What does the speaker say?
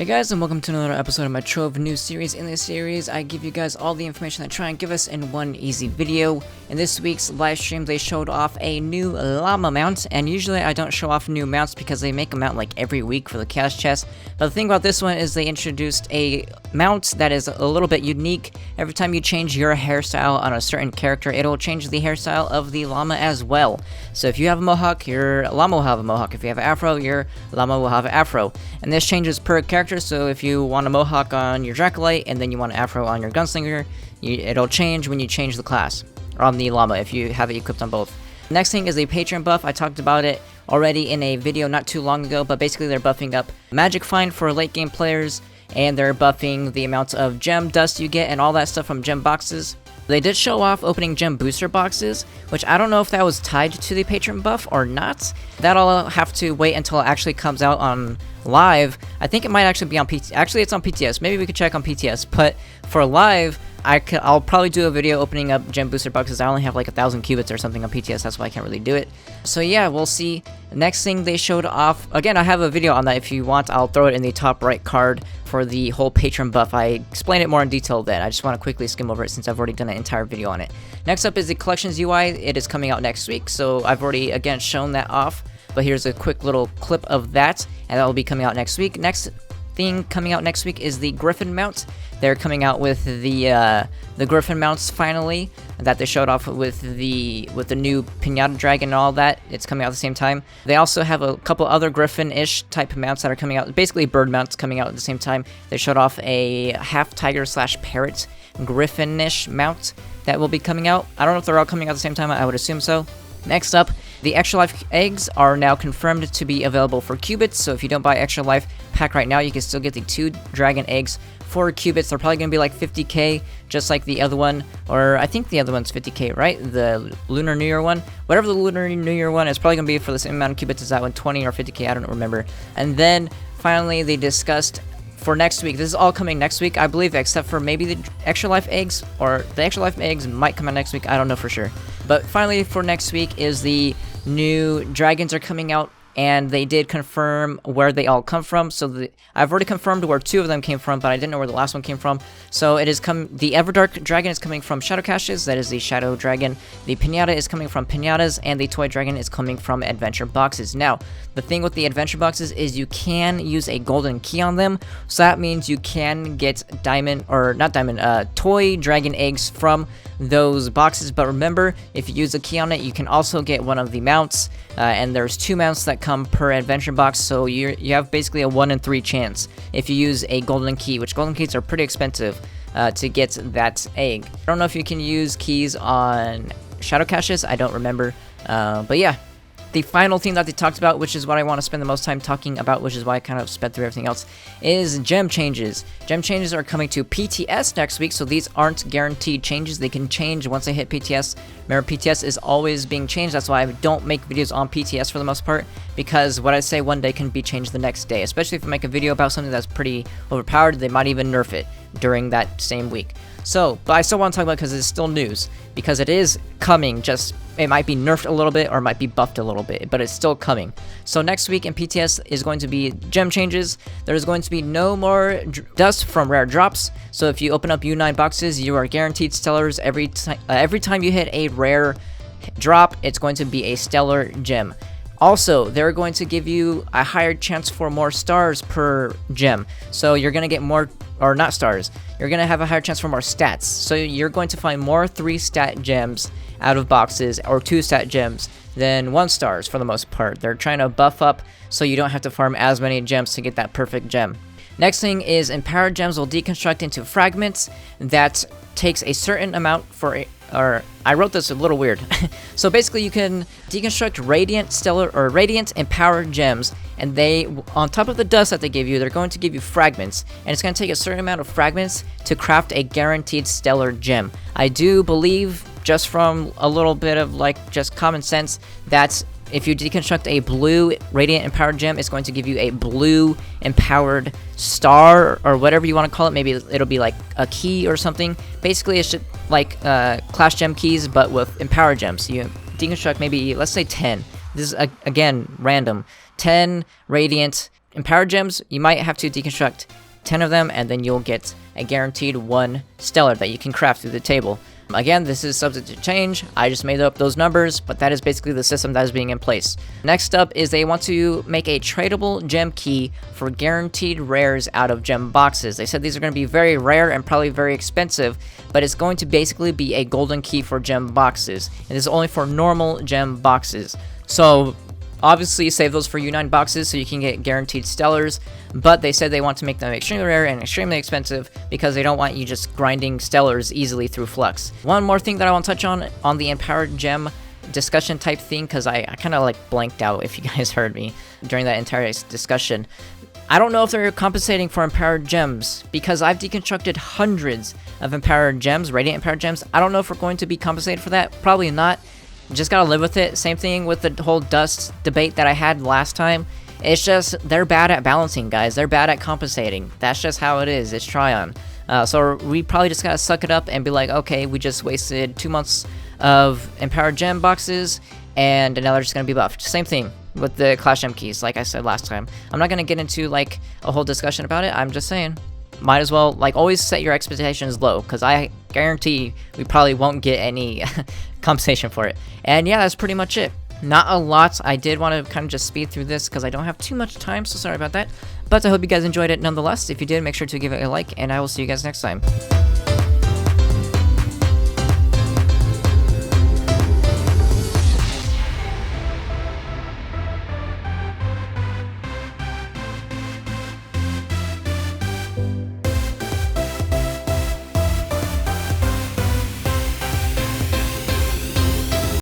Hey guys, and welcome to another episode of my Trove news series. In this series, I give you guys all the information that Trion give us in one easy video. In this week's live stream, they showed off a new llama mount, and usually I don't show off new mounts because they make a mount like every week for the chaos chest. But the thing about this one is they introduced a mount that is a little bit unique. Every time you change your hairstyle on a certain character, it'll change the hairstyle of the llama as well. So if you have a mohawk, your llama will have a mohawk. If you have an afro, your llama will have an afro. And this changes per character, so if you want a mohawk on your Dracolite and then you want an afro on your gunslinger, it'll change when you change the class, or on the llama if you have it equipped on both. Next thing is a Patron buff. I talked about it already in a video not too long ago, but basically they're buffing up Magic Find for late game players, and they're buffing the amount of gem dust you get and all that stuff from gem boxes. They did show off opening gem booster boxes, which I don't know if that was tied to the Patron buff or not. That'll have to wait until it actually comes out on live. I think it might actually be on PT. Actually, it's on PTS. Maybe we could check on PTS. But for live, I'll probably do a video opening up gem booster boxes. I only have like 1,000 cubits or something on PTS. That's why I can't really do it. So yeah, we'll see. Next thing they showed off. Again, I have a video on that. If you want, I'll throw it in the top right card for the whole Patron buff. I explain it more in detail then. I just want to quickly skim over it since I've already done an entire video on it. Next up is the Collections UI. It is coming out next week. So I've already, again, shown that off. But here's a quick little clip of that, and that will be coming out next week. Next thing coming out next week is the Griffin mount. They're coming out with the Griffin mounts finally that they showed off with the new Pinata Dragon and all that. It's coming out at the same time. They also have a couple other Griffin-ish type mounts that are coming out. Basically, bird mounts coming out at the same time. They showed off a half tiger / parrot Griffin-ish mount that will be coming out. I don't know if they're all coming out at the same time. I would assume so. Next up, the Extra Life eggs are now confirmed to be available for qubits, so if you don't buy Extra Life pack right now, you can still get the 2 dragon eggs for qubits. They're probably going to be like 50k, just like the other one, or I think the other one's 50k, right? The Lunar New Year one. Whatever the Lunar New Year one is, probably going to be for the same amount of qubits as that one, 20 or 50k, I don't remember. And then, finally, they discussed for next week. This is all coming next week, I believe, except for maybe the Extra Life eggs, or the Extra Life eggs might come out next week. I don't know for sure. But finally, for next week is the new dragons are coming out, and they did confirm where they all come from. So I've already confirmed where 2 of them came from, but I didn't know where the last one came from. So it is the Everdark Dragon is coming from Shadow Caches. That is the Shadow Dragon. The Pinata is coming from Pinatas, and the Toy Dragon is coming from Adventure Boxes. Now, the thing with the Adventure Boxes is you can use a golden key on them. So that means you can get Toy Dragon eggs from those boxes. But remember, if you use a key on it, you can also get one of the mounts. And there's 2 mounts that come per adventure box, so you have basically a 1 in 3 chance if you use a golden key, which golden keys are pretty expensive to get that egg. I don't know if you can use keys on Shadow Caches, I don't remember, but yeah. The final thing that they talked about, which is what I want to spend the most time talking about, which is why I kind of sped through everything else, is gem changes. Gem changes are coming to PTS next week, so these aren't guaranteed changes. They can change once they hit PTS. Remember, PTS is always being changed. That's why I don't make videos on PTS for the most part, because what I say one day can be changed the next day. Especially if I make a video about something that's pretty overpowered, they might even nerf it during that same week. So, but I still want to talk about it because it's still news, because it is coming, just it might be nerfed a little bit or might be buffed a little bit, but it's still coming. So next week in PTS is going to be gem changes. There's going to be no more dust from rare drops. So if you open up U9 boxes, you are guaranteed stellars every time you hit a rare drop. It's going to be a stellar gem. Also, they're going to give you a higher chance for more stars per gem. So you're going to get more, or not stars, you're going to have a higher chance for more stats. So you're going to find more 3-stat gems out of boxes, or 2-stat gems, than 1 stars for the most part. They're trying to buff up so you don't have to farm as many gems to get that perfect gem. Next thing is empowered gems will deconstruct into fragments that takes a certain amount for or I wrote this a little weird. So basically you can deconstruct radiant, stellar, or radiant empowered gems, and they, on top of the dust that they give you, they're going to give you fragments, and it's going to take a certain amount of fragments to craft a guaranteed stellar gem. I do believe, just from a little bit of like just common sense, that if you deconstruct a blue radiant empowered gem, it's going to give you a blue empowered star, or whatever you want to call it. Maybe it'll be like a key or something. Basically, it's just like class gem keys, but with empowered gems. You deconstruct maybe, let's say 10. This is, again, random. 10 radiant empowered gems, you might have to deconstruct 10 of them, and then you'll get a guaranteed 1 stellar that you can craft through the table. Again, this is subject to change. I just made up those numbers, but that is basically the system that is being in place. Next up is they want to make a tradable gem key for guaranteed rares out of gem boxes. They said these are going to be very rare and probably very expensive, but it's going to basically be a golden key for gem boxes, and this is only for normal gem boxes. So obviously, save those for U9 boxes so you can get guaranteed stellars, but they said they want to make them extremely rare and extremely expensive because they don't want you just grinding stellars easily through Flux. One more thing that I want to touch on the empowered gem discussion type thing, because I kind of like blanked out if you guys heard me during that entire discussion. I don't know if they're compensating for empowered gems, because I've deconstructed hundreds of empowered gems, radiant empowered gems. I don't know if we're going to be compensated for that. Probably not. Just gotta live with it. Same thing with the whole dust debate that I had last time. It's just, they're bad at balancing, guys. They're bad at compensating. That's just how it is. It's Trion. So we probably just gotta suck it up and be like, okay, we just wasted 2 months of empowered gem boxes, and now they're just gonna be buffed. Same thing with the Clash Gem keys, like I said last time. I'm not gonna get into like a whole discussion about it. I'm just saying, might as well, like, always set your expectations low, because I guarantee we probably won't get any compensation for it. And yeah, that's pretty much it. Not a lot. I did want to kind of just speed through this because I don't have too much time, so sorry about that. But I hope you guys enjoyed it nonetheless. If you did, make sure to give it a like, and I will see you guys next time.